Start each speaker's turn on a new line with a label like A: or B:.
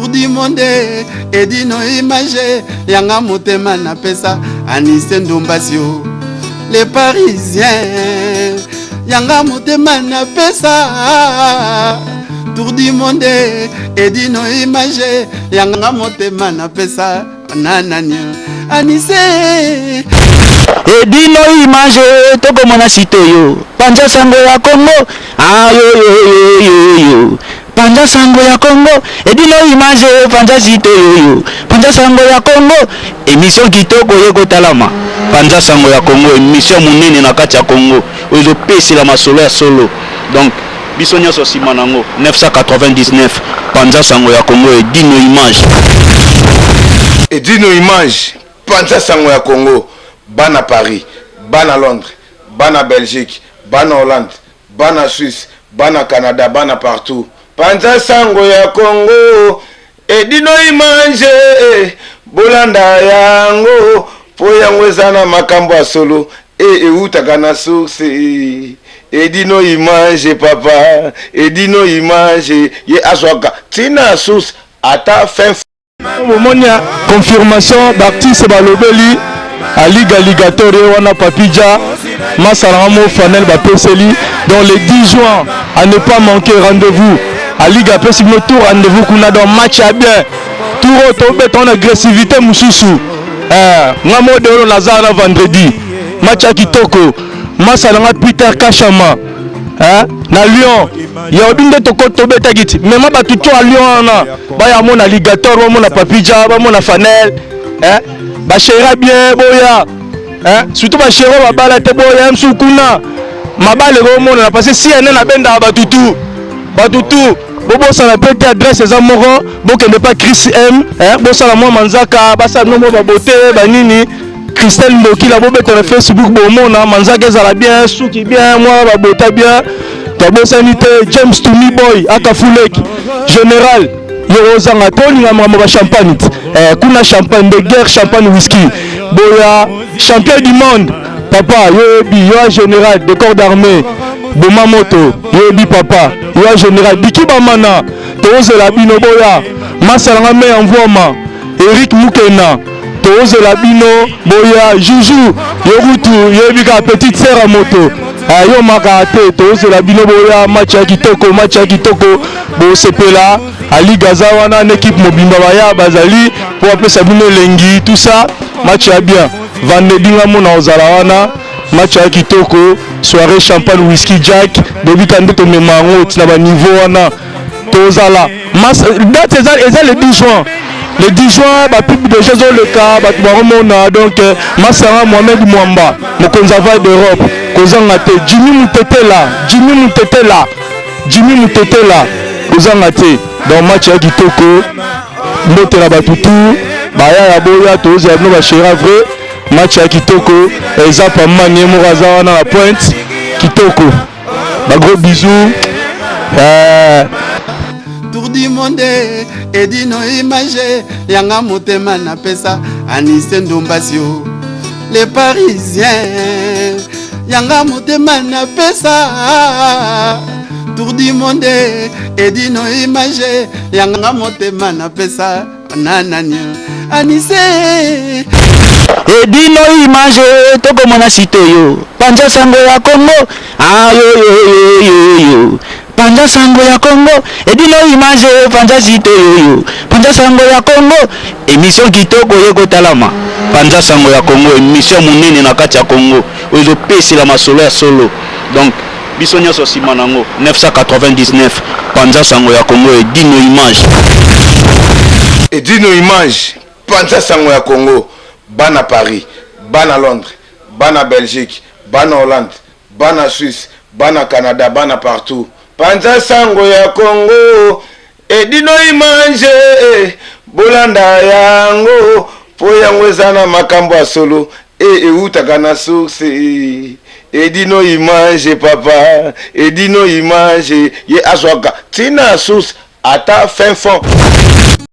A: Tour du monde et dino image yanga motema na pesa Anise Ndombasio les Parisiens yanga motema na pesa Tour du monde et dino image yanga motema na pesa nananya Anise
B: Edino image toko mona sito yo Panja sango ya Congo yo Panja sango ya Congo Edino image Panja sito yo Panja sango ya Congo émission kitoko yeko talama Panja sango ya Congo émission munene na kati ya Congo ozo pesi la masolo ya solo donc biso nyonso sima nango 999 Panja sango ya Congo Edino image
C: Edino image Panja sango ya Congo bana Paris, bana Londres, bana Belgique, bana Hollande, bana Suisse, bana Canada, bana partout. Panja sango ya Congo, Edino image, bolanda yango, po yango ezana makambo ya solo, eutaka na source. Edino image papa, Edino image, ye aswaka, tina source, ata fin.
D: Momonia confirmation d'artiste balobeli Aliga Ligatori wana papija Masalamo Fanel Bapeseli dans les 10 juin à ne pas manquer rendez-vous Aliga Pesimo tour rendez-vous kuna dans match à bien tour auto béton agressivité mususu ngamo de Lazara vendredi match à Kitoko Masalanga Peter Kachama na Lyon ya obinde toko tobeta giti mema batutu a Lyon na ba ya mona Ligator ba mona papija ba mona Fanel Bachera bien boya surtout bachera babala te boya msukuna mabale romo na passé CNN na benda batutu bobo ça na peut adresse za moko bokende pas Chris M bosa la moi manzaka basa nomo babote banini Christelle Mboki la bobe sur Facebook bomona manzaka za la bien suki bien moi babota bien tabosa nité James Tumi Boy akafuleki général Yorozanga Tony Ngamama champagne kuna champagne de guerre champagne whisky boya champion du monde papa yobi yo général de corps d'armée Bomamoto yobi papa yo général Biki Bamana tozela bino boya Masalanga me envoiement Eric Mukena tozela bino boya Juju yorutu yobi ka petite sœur à moto yo makate tozela bino boya match ya kitoko bo sepela Ali Gazawana une équipe mobimba baya bazali pour appeler Sabino Lengi tout ça match à bien vendredi ngamona ozalawana match à kitoko soirée champagne whisky jack debi kande to memango tina ba niveau wana tozala date c'est le 10 juin le 10 juin ba pub de Jésus le cas ba tubaromona donc Masara Mohamed Mwamba le conservateur d'Europe kozanga te Jimmy Mutetela kozanga te dans match à kitoko mbote na batutu baya ya boya toza no ba chera vrai match à kitoko eza pa manie moraza wana la pointe kitoko ba gros bisous
A: Tour du monde et dino image yanga motema na pesa Anise Ndombasio les Parisiens yanga motema na pesa Tour du monde et dino image yanga motema na pesa nananya Anise
B: Edino image toko mona sito yo Panja sango ya Congo yo Panja sango ya Congo Edino image Panja sito yo Panja sango ya Congo émission kitoko yeko talama Panja sango ya Congo émission munene na kati ya Congo ozo pesi la masolo ya solo donc biso nyonso sima nango 999 Panja sango ya Congo
C: Edino image Panja sango ya Congo bana Paris, bana Londres, bana Belgique, bana Hollande, bana Suisse, bana Canada, bana partout. Panja sango ya Congo Edino image bolanda yango po yango ezana makambo ya solo eutaka na source. Edino image papa, Edino image ye aswaka tina source ata fin fond.